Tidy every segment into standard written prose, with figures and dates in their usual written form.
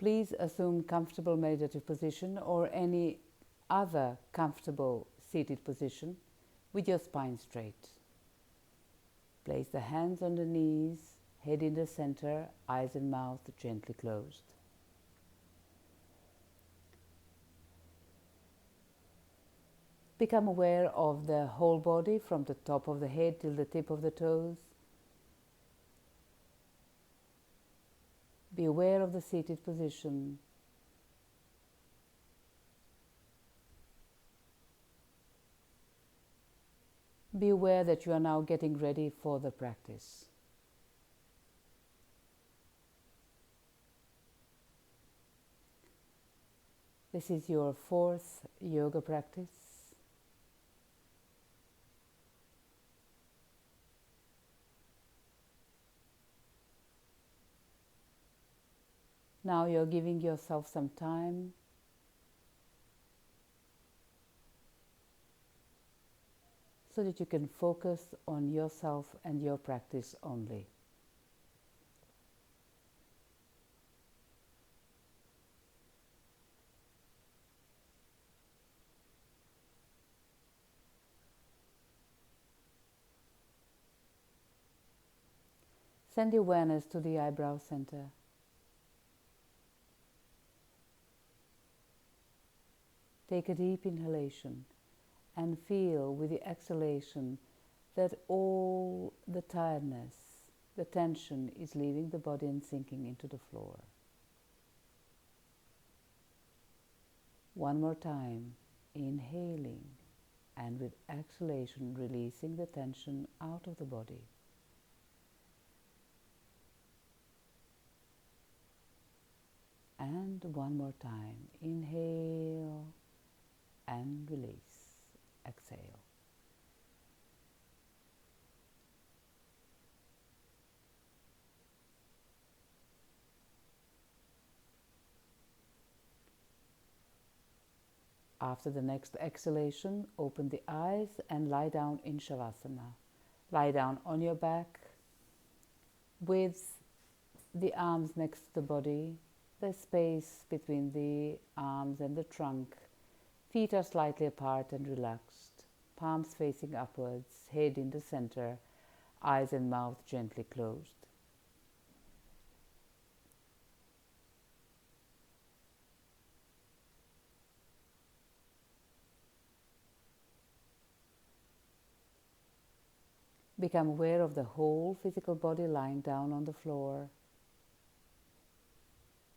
Please assume comfortable meditative position or any other comfortable seated position with your spine straight. Place the hands on the knees, head in the center, eyes and mouth gently closed. Become aware of the whole body from the top of the head till the tip of the toes. Be aware of the seated position. Be aware that you are now getting ready for the practice. This is your 4th yoga practice. Now you're giving yourself some time so that you can focus on yourself and your practice only. Send the awareness to the eyebrow center. Take a deep inhalation and feel with the exhalation that all the tiredness, the tension is leaving the body and sinking into the floor. One more time, inhaling and with exhalation releasing the tension out of the body. And one more time, inhale and release, exhale. After the next exhalation, open the eyes and lie down in Shavasana. Lie down on your back with the arms next to the body, the space between the arms and the trunk. Feet are slightly apart and relaxed, palms facing upwards, head in the center, eyes and mouth gently closed. Become aware of the whole physical body lying down on the floor.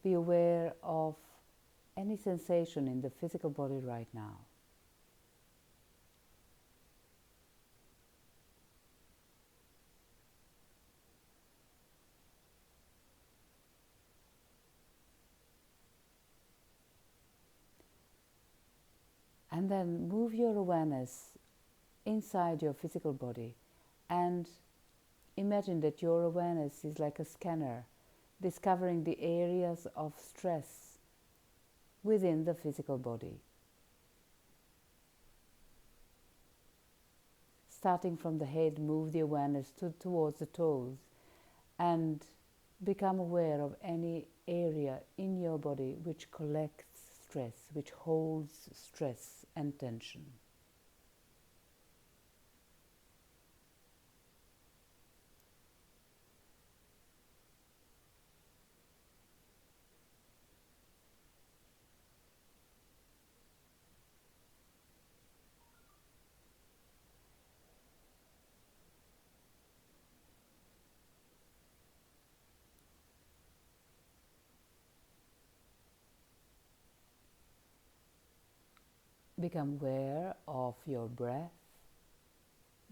Be aware of any sensation in the physical body right now. And then move your awareness inside your physical body and imagine that your awareness is like a scanner discovering the areas of stress within the physical body. Starting from the head, move the awareness towards the toes and become aware of any area in your body which collects stress, which holds stress and tension. Become aware of your breath,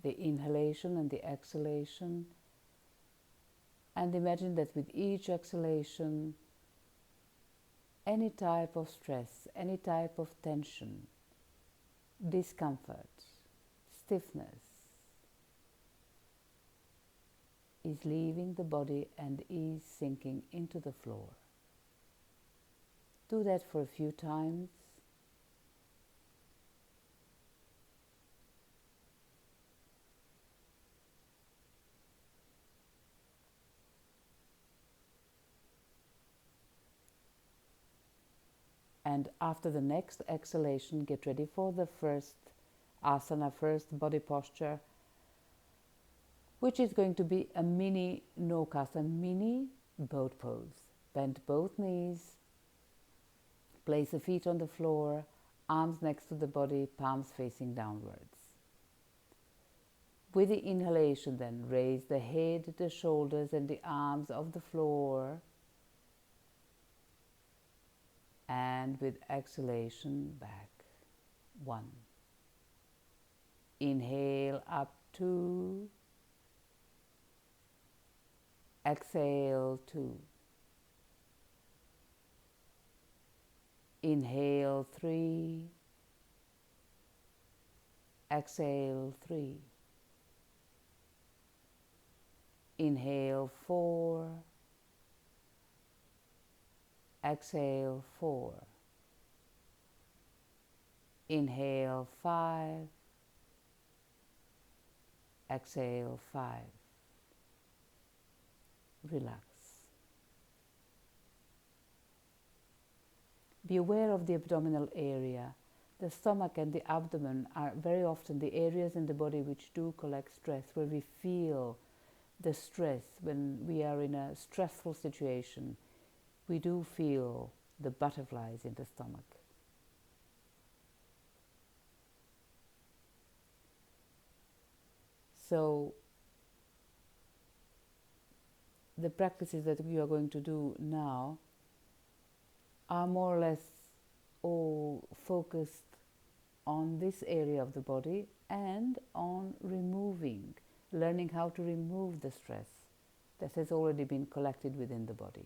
the inhalation and the exhalation, and imagine that with each exhalation, any type of stress, any type of tension, discomfort, stiffness is leaving the body and is sinking into the floor. Do that for a few times. And after the next exhalation, get ready for the first asana, first body posture, which is going to be a mini nokas, a mini boat pose. Bend both knees, place the feet on the floor, arms next to the body, palms facing downwards. With the inhalation then, raise the head, the shoulders and the arms off the floor. And with exhalation, back. 1. Inhale up 2. Exhale 2. Inhale 3. Exhale 3. Inhale 4. Exhale 4. Inhale 5. Exhale 5. Relax. Be aware of the abdominal area. The stomach and the abdomen are very often the areas in the body which do collect stress, where we feel the stress. When we are in a stressful situation, we do feel the butterflies in the stomach. So the practices that you are going to do now are more or less all focused on this area of the body and on learning how to remove the stress that has already been collected within the body.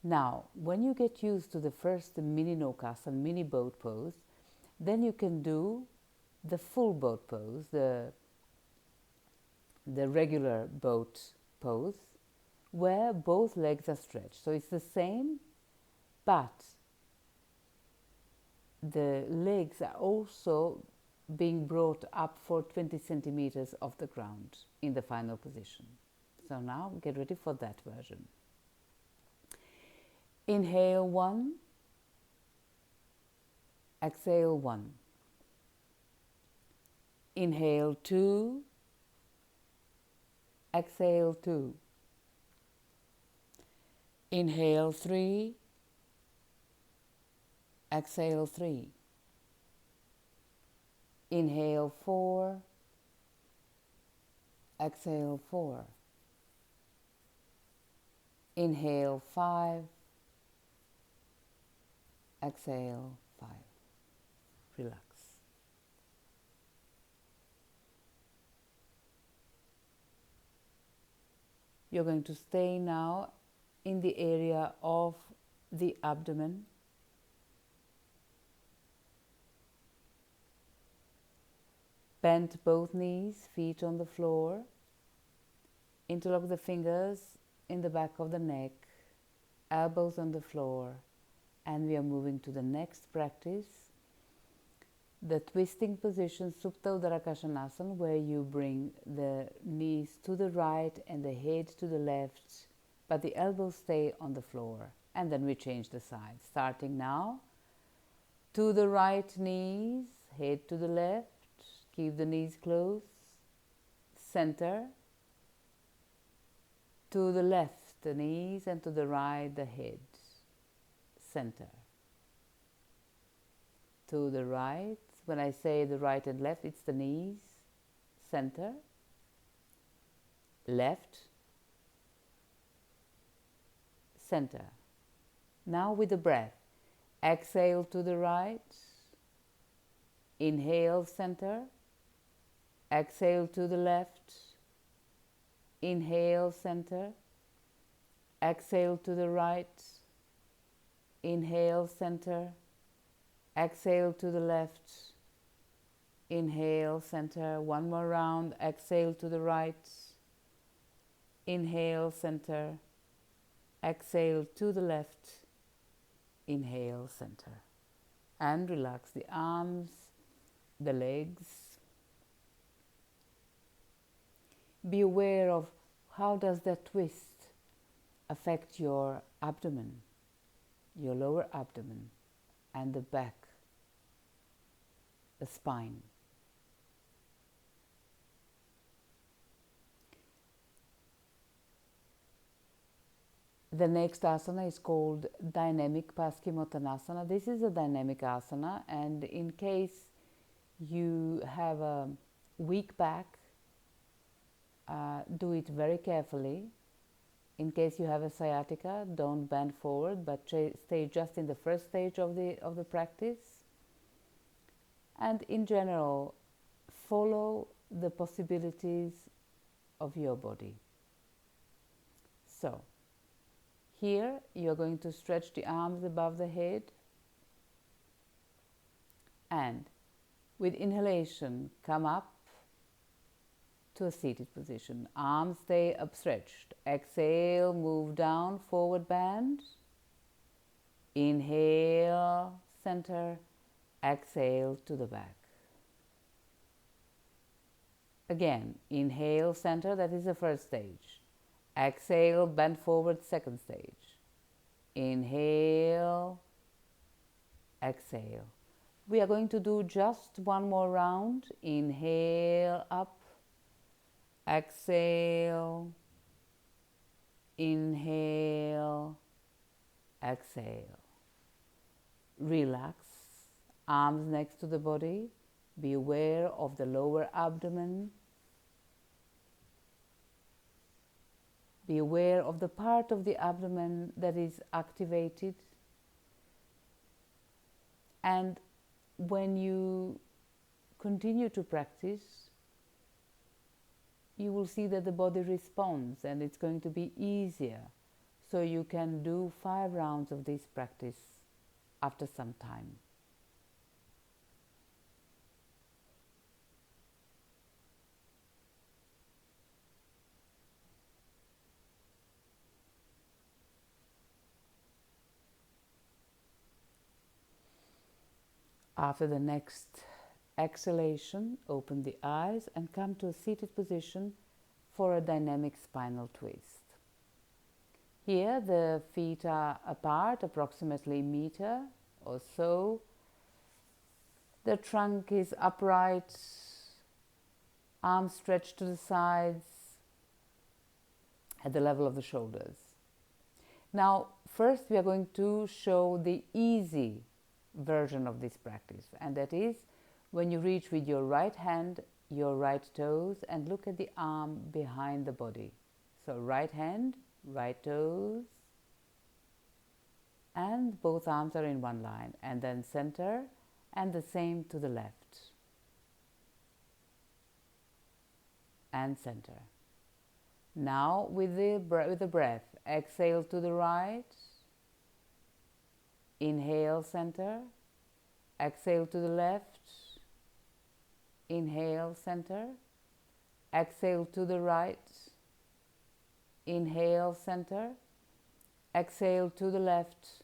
Now, when you get used to the first mini nokasana, mini boat pose, then you can do the full boat pose, the regular boat pose, where both legs are stretched. So it's the same, but the legs are also being brought up for 20 centimeters off the ground in the final position. So now get ready for that version. Inhale 1, exhale 1. Inhale 2, exhale 2. Inhale 3, exhale 3. Inhale 4, exhale 4. Inhale 5, exhale 5. Relax. You're going to stay now in the area of the abdomen. Bend both knees, feet on the floor. Interlock the fingers in the back of the neck, elbows on the floor, and we are moving to the next practice, the twisting position, Supta Uddara-Kashanasana, where you bring the knees to the right and the head to the left, but the elbows stay on the floor. And then we change the side. Starting now, to the right knees, head to the left, keep the knees close, center, to the left, the knees, and to the right, the head, center. To the right, when I say the right and left, it's the knees, center, left, center. Now with the breath, exhale to the right, inhale center, exhale to the left, inhale center, exhale to the right, inhale center, exhale to the left, inhale center. One more round, exhale to the right, inhale center, exhale to the left, inhale center. And relax the arms, the legs. Be aware of how does that twist affect your abdomen, your lower abdomen. and the back, the spine. The next asana is called Dynamic Paschimottanasana. This is a dynamic asana, and in case you have a weak back, do it very carefully. In case you have a sciatica, don't bend forward, but stay just in the first stage of the practice. And in general, follow the possibilities of your body. So, here you're going to stretch the arms above the head, and with inhalation, come up to a seated position. Arms stay upstretched. Exhale, move down, forward bend. Inhale, center. Exhale to the back. Again, inhale, center, that is the first stage. Exhale, bend forward, second stage. Inhale, exhale. We are going to do just one more round. Inhale, up. Exhale, inhale, exhale. Relax, arms next to the body. Be aware of the lower abdomen. Be aware of the part of the abdomen that is activated. And when you continue to practice, you will see that the body responds and it's going to be easier. So you can do 5 rounds of this practice after some time. After the next exhalation, open the eyes and come to a seated position for a dynamic spinal twist. Here the feet are apart, approximately a meter or so. The trunk is upright, arms stretched to the sides at the level of the shoulders. Now, first we are going to show the easy version of this practice, and that is when you reach with your right hand, your right toes, and look at the arm behind the body. So right hand, right toes, and both arms are in one line, and then center, and the same to the left, and center. Now with the breath, exhale to the right, inhale, center, exhale to the left, inhale, center, exhale to the right, inhale, center, exhale to the left,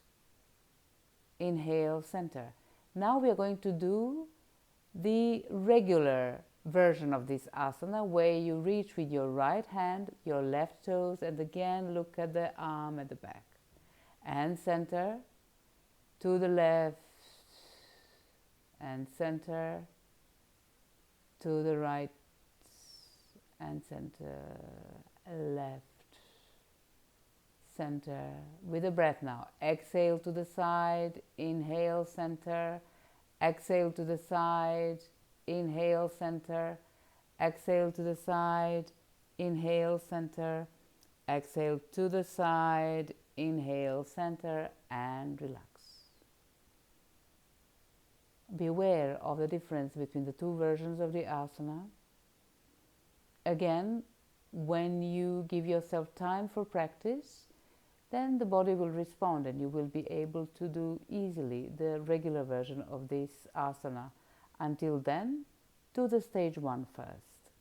inhale, center. Now we are going to do the regular version of this asana, where you reach with your right hand, your left toes, and again look at the arm at the back, and center, to the left, and center, to the right, and center, left, center. With the breath now, exhale to the side, inhale, center, exhale to the side, inhale, center, exhale to the side, inhale, center, exhale to the side, inhale, center, and relax. Be aware of the difference between the two versions of the asana. Again, when you give yourself time for practice, then the body will respond and you will be able to do easily the regular version of this asana. Until then, do the stage 1 first.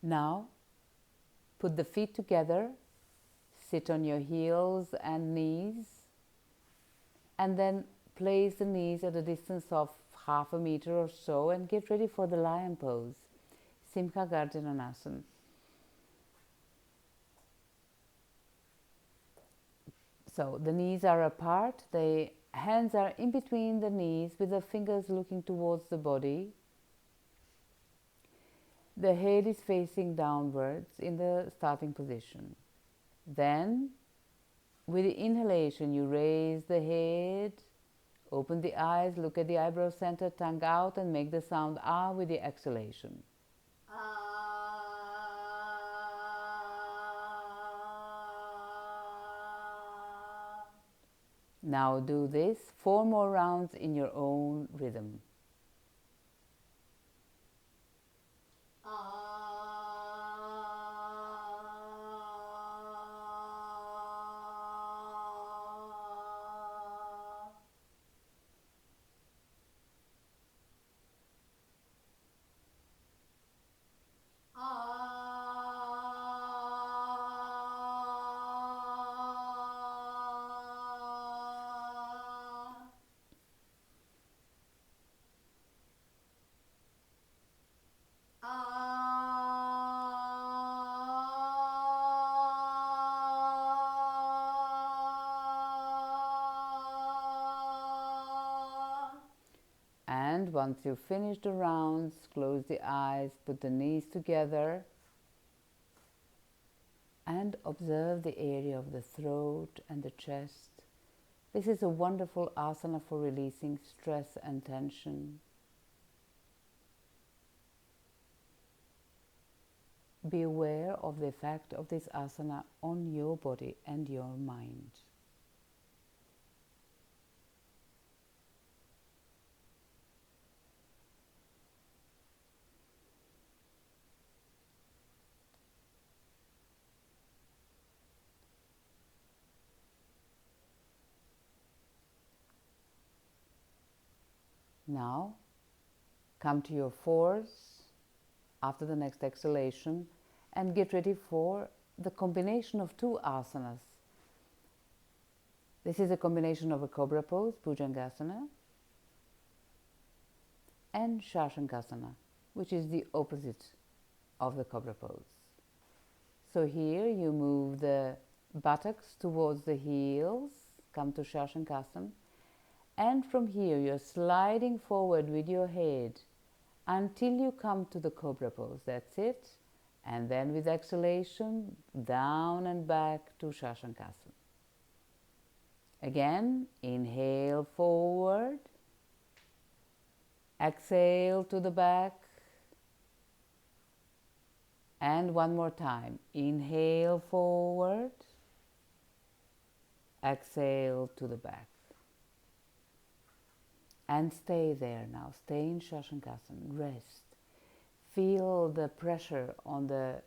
Now, put the feet together, sit on your heels and knees, and then place the knees at a distance of half a meter or so and get ready for the lion pose, Simha Garjananasana. So the knees are apart, the hands are in between the knees with the fingers looking towards the body. The head is facing downwards in the starting position. Then, with the inhalation, you raise the head, open the eyes, look at the eyebrow center, tongue out, and make the sound ah with the exhalation. Now do this 4 more rounds in your own rhythm. And once you've finished the rounds, close the eyes, put the knees together, and observe the area of the throat and the chest. This is a wonderful asana for releasing stress and tension. Be aware of the effect of this asana on your body and your mind. Now, come to your fours after the next exhalation and get ready for the combination of 2 asanas. This is a combination of a cobra pose, Bhujangasana, and Shashangasana, which is the opposite of the cobra pose. So here you move the buttocks towards the heels, come to Shashangasana, and from here you're sliding forward with your head until you come to the cobra pose. That's it. And then with exhalation, down and back to Shashangasana. Again, inhale forward, exhale to the back, and one more time. Inhale forward, exhale to the back. And stay there now. Stay in Shashangasana. Rest. Feel the pressure on the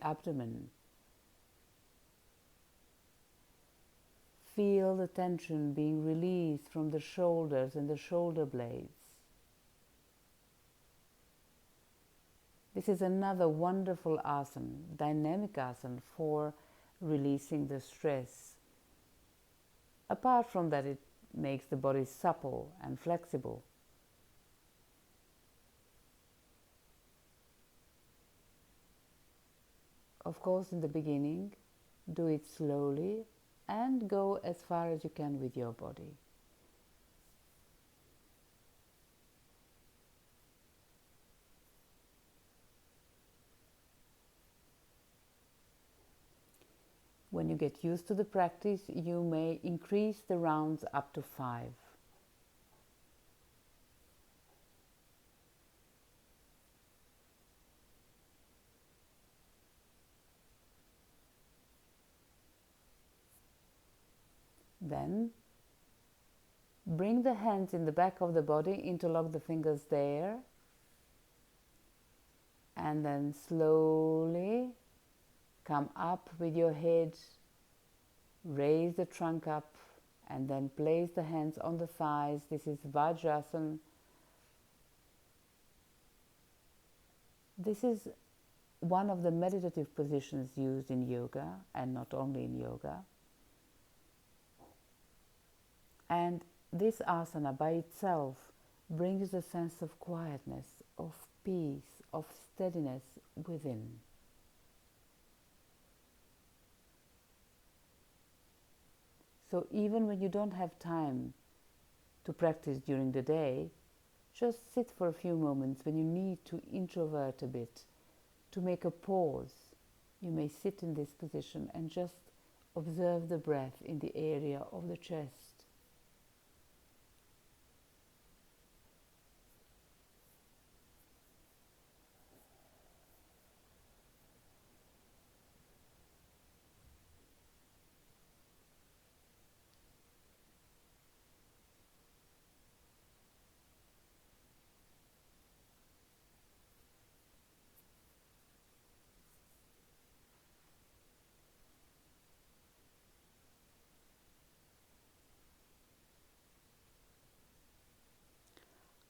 abdomen. Feel the tension being released from the shoulders and the shoulder blades. This is another wonderful asana, dynamic asana for releasing the stress. Apart from that, it makes the body supple and flexible. Of course, in the beginning, do it slowly and go as far as you can with your body. When you get used to the practice, you may increase the rounds up to 5. Then bring the hands in the back of the body, interlock the fingers there, and then slowly come up with your head, raise the trunk up, and then place the hands on the thighs. This is Vajrasana. This is one of the meditative positions used in yoga, and not only in yoga. And this asana by itself brings a sense of quietness, of peace, of steadiness within. So even when you don't have time to practice during the day, just sit for a few moments when you need to introvert a bit, to make a pause. You may sit in this position and just observe the breath in the area of the chest.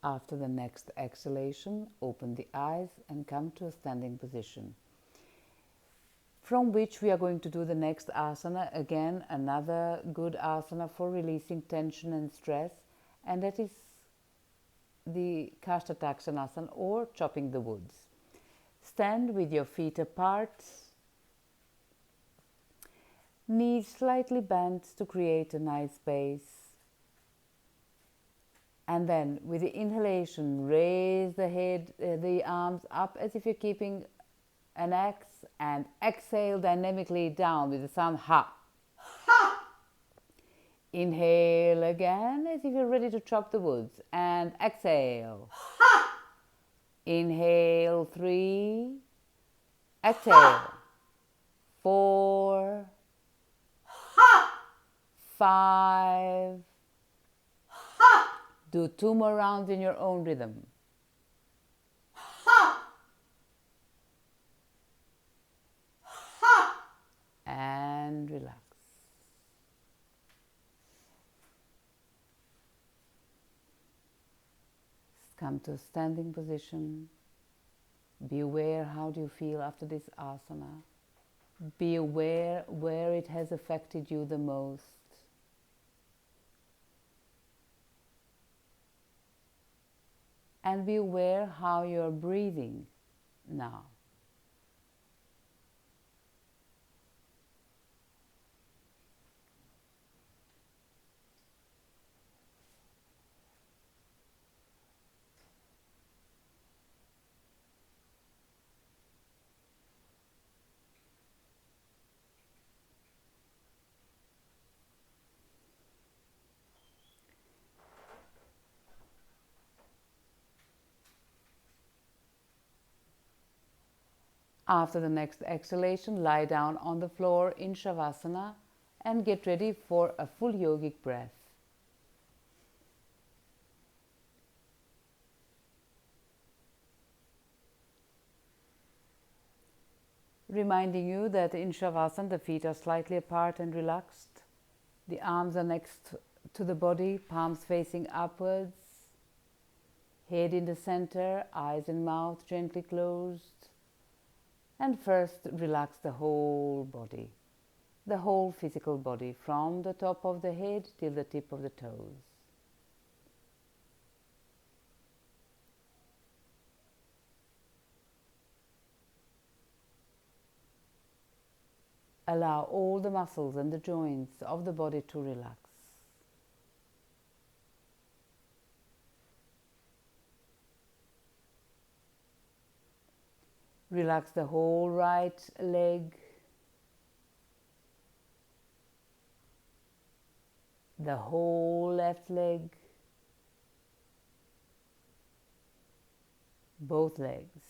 After the next exhalation, open the eyes and come to a standing position, from which we are going to do the next asana. Again, another good asana for releasing tension and stress, and that is the Kashtataksanasana, or chopping the woods. Stand with your feet apart, knees slightly bent to create a nice base. And then with the inhalation, raise the head, the arms up as if you're keeping an X, and exhale dynamically down with the sound ha. Ha! Inhale again as if you're ready to chop the woods, and exhale. Ha! Inhale 3, exhale ha! 4, ha! 5. Do 2 more rounds in your own rhythm. Ha! Ha! And relax. Come to a standing position. Be aware, how do you feel after this asana? Be aware where it has affected you the most. And be aware how you're breathing now. After the next exhalation, lie down on the floor in Shavasana and get ready for a full yogic breath. Reminding you that in Shavasana the feet are slightly apart and relaxed. The arms are next to the body, palms facing upwards. Head in the center, eyes and mouth gently closed. And first, relax the whole body, the whole physical body, from the top of the head till the tip of the toes. Allow all the muscles and the joints of the body to relax. Relax the whole right leg, the whole left leg, both legs.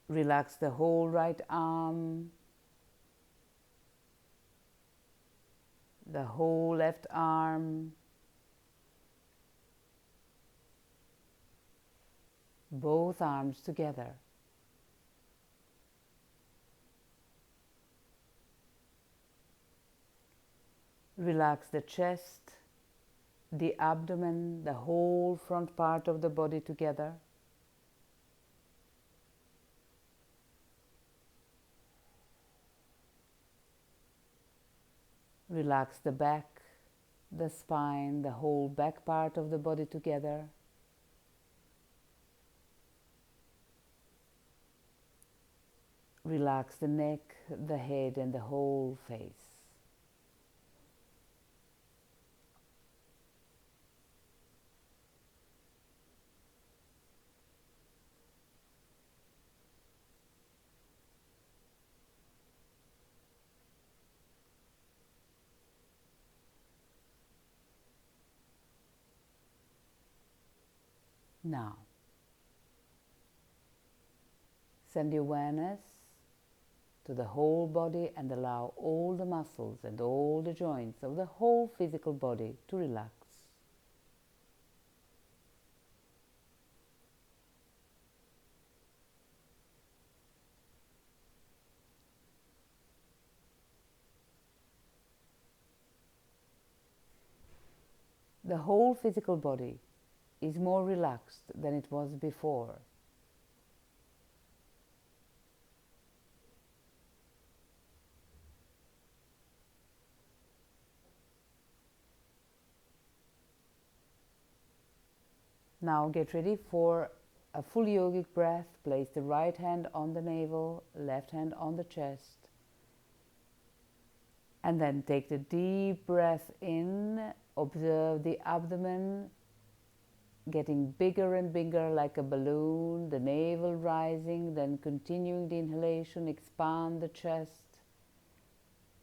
Relax the whole right arm, the whole left arm, both arms together. Relax the chest, the abdomen, the whole front part of the body together. Relax the back, the spine, the whole back part of the body together. Relax the neck, the head, and the whole face. Now, send the awareness to the whole body and allow all the muscles and all the joints of the whole physical body to relax. The whole physical body is more relaxed than it was before. Now get ready for a full yogic breath. Place the right hand on the navel, left hand on the chest. And then take the deep breath in. Observe the abdomen getting bigger and bigger like a balloon, the navel rising, then continuing the inhalation, expand the chest.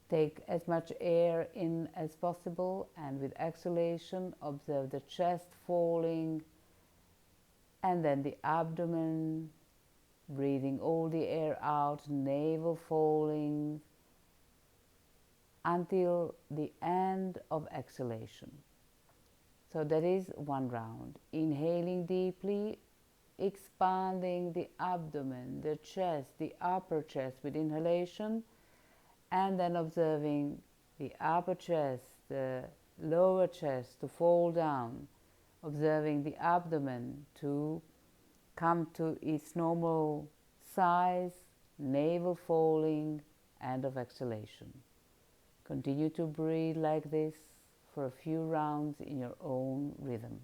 Take as much air in as possible, and with exhalation, observe the chest falling, and then the abdomen, breathing all the air out, navel falling, until the end of exhalation. So that is one round. Inhaling deeply, expanding the abdomen, the chest, the upper chest with inhalation, and then observing the upper chest, the lower chest to fall down, observing the abdomen to come to its normal size, navel falling, end of exhalation. Continue to breathe like this for a few rounds in your own rhythm.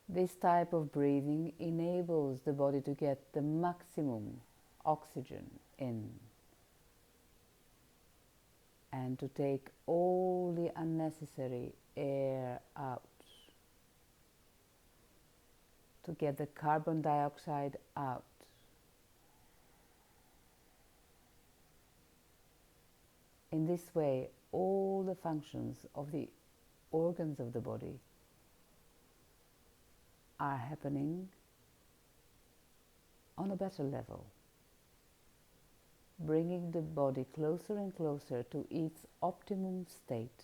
This type of breathing enables the body to get the maximum oxygen in and to take all the unnecessary air out, to get the carbon dioxide out. In this way, all the functions of the organs of the body are happening on a better level, bringing the body closer and closer to its optimum state.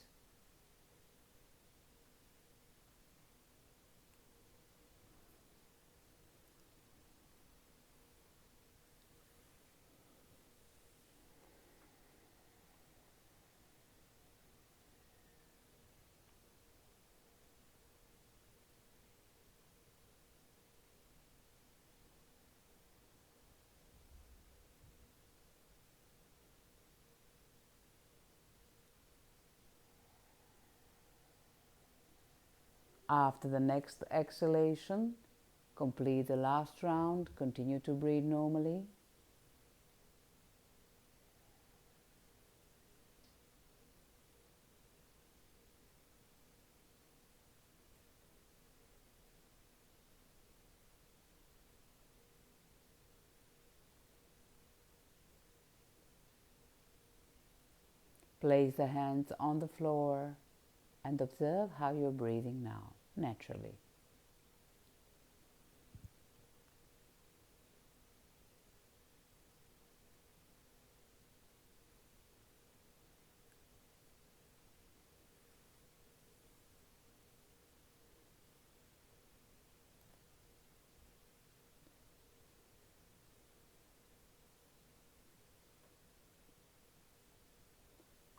After the next exhalation, complete the last round, continue to breathe normally. Place the hands on the floor and observe how you're breathing now, naturally.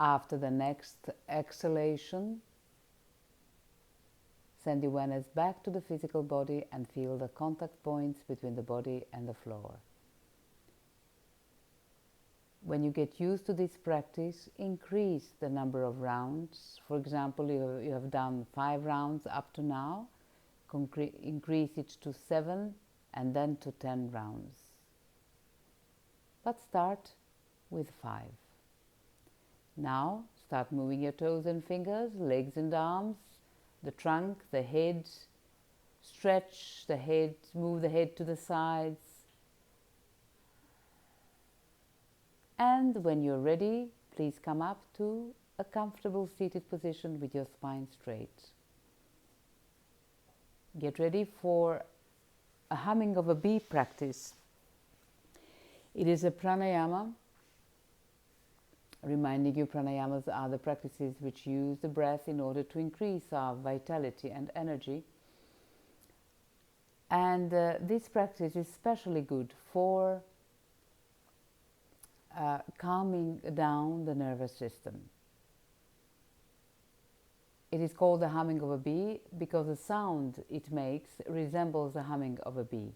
After the next exhalation, send the awareness back to the physical body and feel the contact points between the body and the floor. When you get used to this practice, increase the number of rounds. For example, you have done 5 rounds up to now. Increase it to 7 and then to 10 rounds. But start with 5. Now start moving your toes and fingers, legs and arms, the trunk, the head. Stretch the head, move the head to the sides. And when you're ready, please come up to a comfortable seated position with your spine straight. Get ready for a humming of a bee practice. It is a pranayama, reminding you pranayamas are the practices which use the breath in order to increase our vitality and energy. And this practice is especially good for calming down the nervous system. It is called the humming of a bee because the sound it makes resembles the humming of a bee.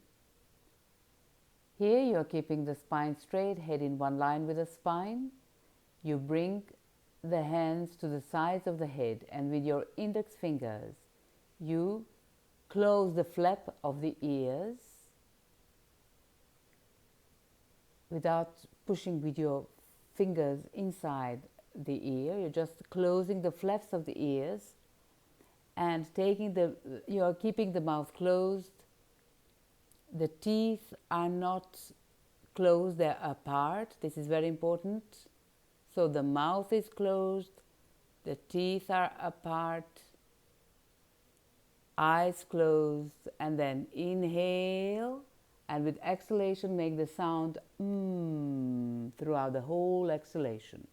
Here you are keeping the spine straight, head in one line with the spine. You bring the hands to the sides of the head and with your index fingers you close the flap of the ears without pushing with your fingers inside the ear. You're just closing the flaps of the ears and you are keeping the mouth closed. The teeth are not closed, they're apart. This is very important. So the mouth is closed, the teeth are apart, eyes closed, and then inhale, and with exhalation make the sound throughout the whole exhalation.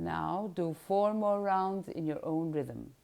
Now do 4 more rounds in your own rhythm.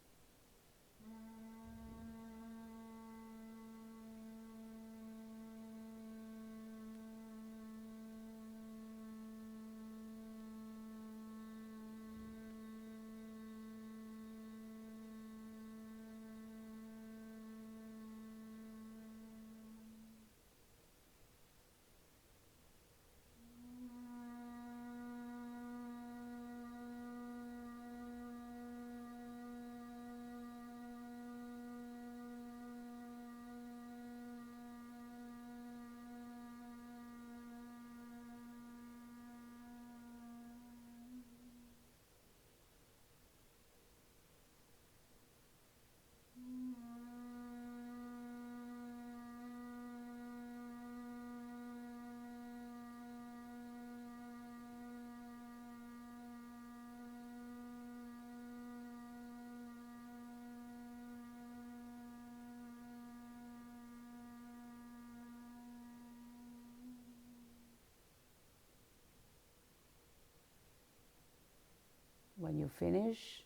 When you finish,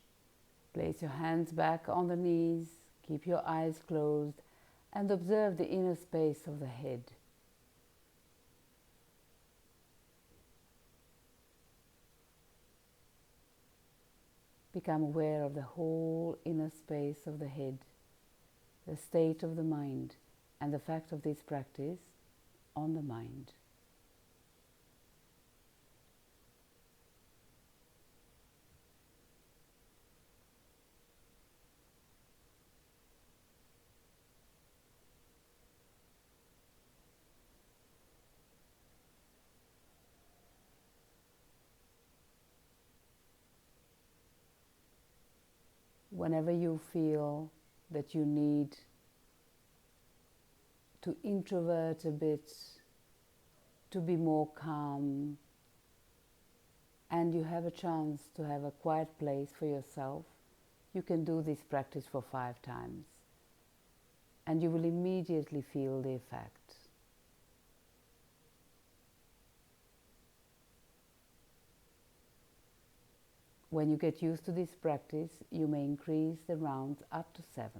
place your hands back on the knees, keep your eyes closed, and observe the inner space of the head. Become aware of the whole inner space of the head, the state of the mind, and the fact of this practice on the mind. Whenever you feel that you need to introvert a bit, to be more calm, and you have a chance to have a quiet place for yourself, you can do this practice for 5 times. and you will immediately feel the effect. When you get used to this practice, you may increase the rounds up to 7.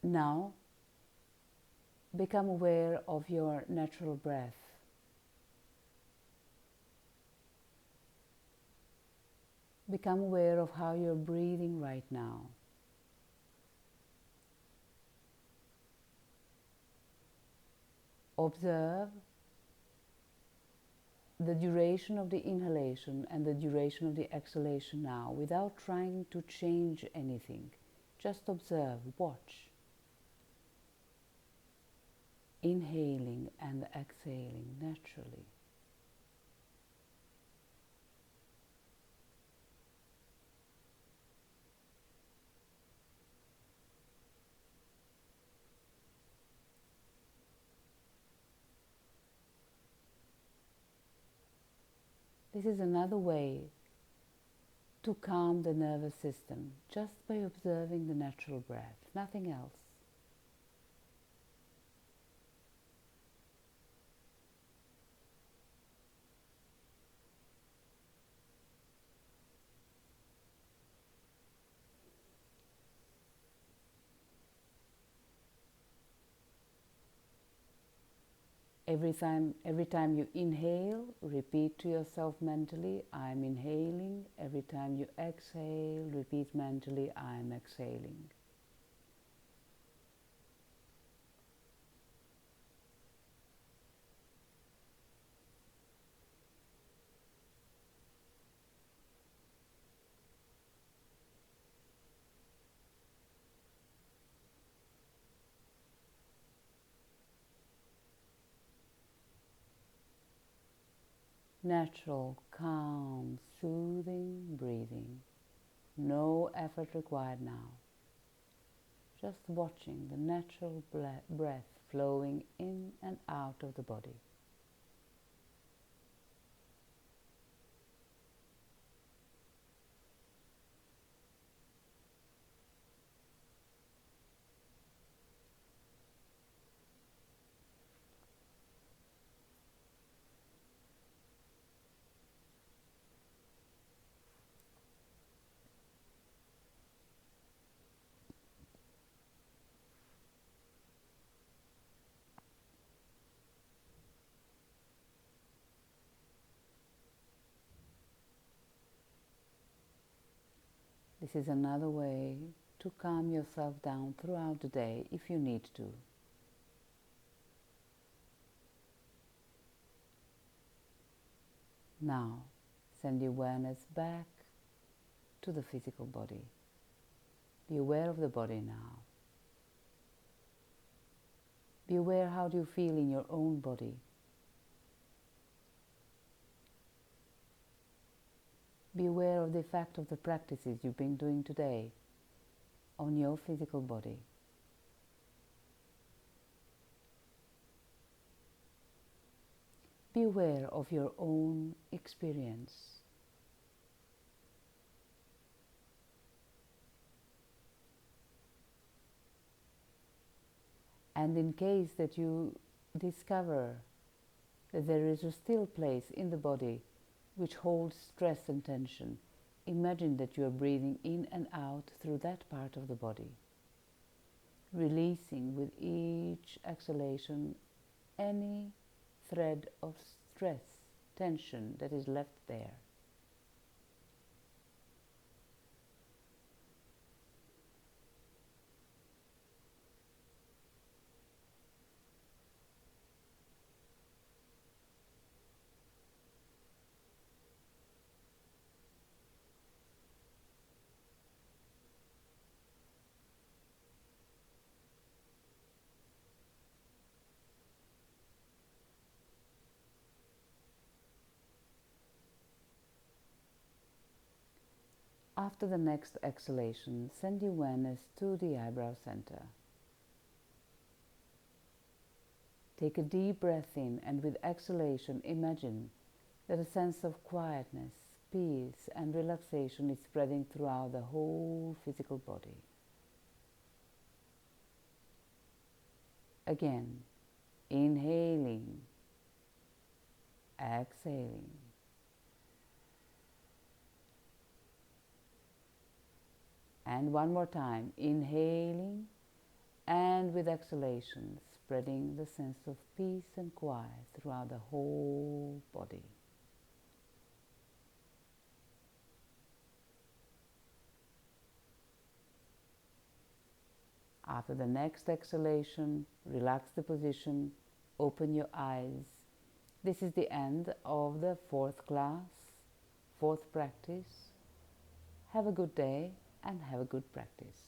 Now, become aware of your natural breath. Become aware of how you're breathing right now. Observe the duration of the inhalation and the duration of the exhalation now, without trying to change anything. Just observe, watch. Inhaling and exhaling naturally. This is another way to calm the nervous system, just by observing the natural breath, nothing else. Every time you inhale, repeat to yourself mentally, I'm inhaling. Every time you exhale, repeat mentally, I'm exhaling. Natural, calm, soothing breathing. No effort required now. Just watching the natural breath flowing in and out of the body. This is another way to calm yourself down throughout the day if you need to. Now, send the awareness back to the physical body. Be aware of the body now. Be aware how do you feel in your own body. Be aware of the effect of the practices you've been doing today on your physical body. Be aware of your own experience. And in case that you discover that there is a still place in the body which holds stress and tension, imagine that you are breathing in and out through that part of the body, releasing with each exhalation any thread of stress, tension that is left there. After the next exhalation, send the awareness to the eyebrow center. Take a deep breath in, and with exhalation, imagine that a sense of quietness, peace, and relaxation is spreading throughout the whole physical body. Again, inhaling, exhaling. And one more time, inhaling, and with exhalation, spreading the sense of peace and quiet throughout the whole body. After the next exhalation, relax the position, open your eyes. This is the end of the fourth class, fourth practice. Have a good day and have a good practice.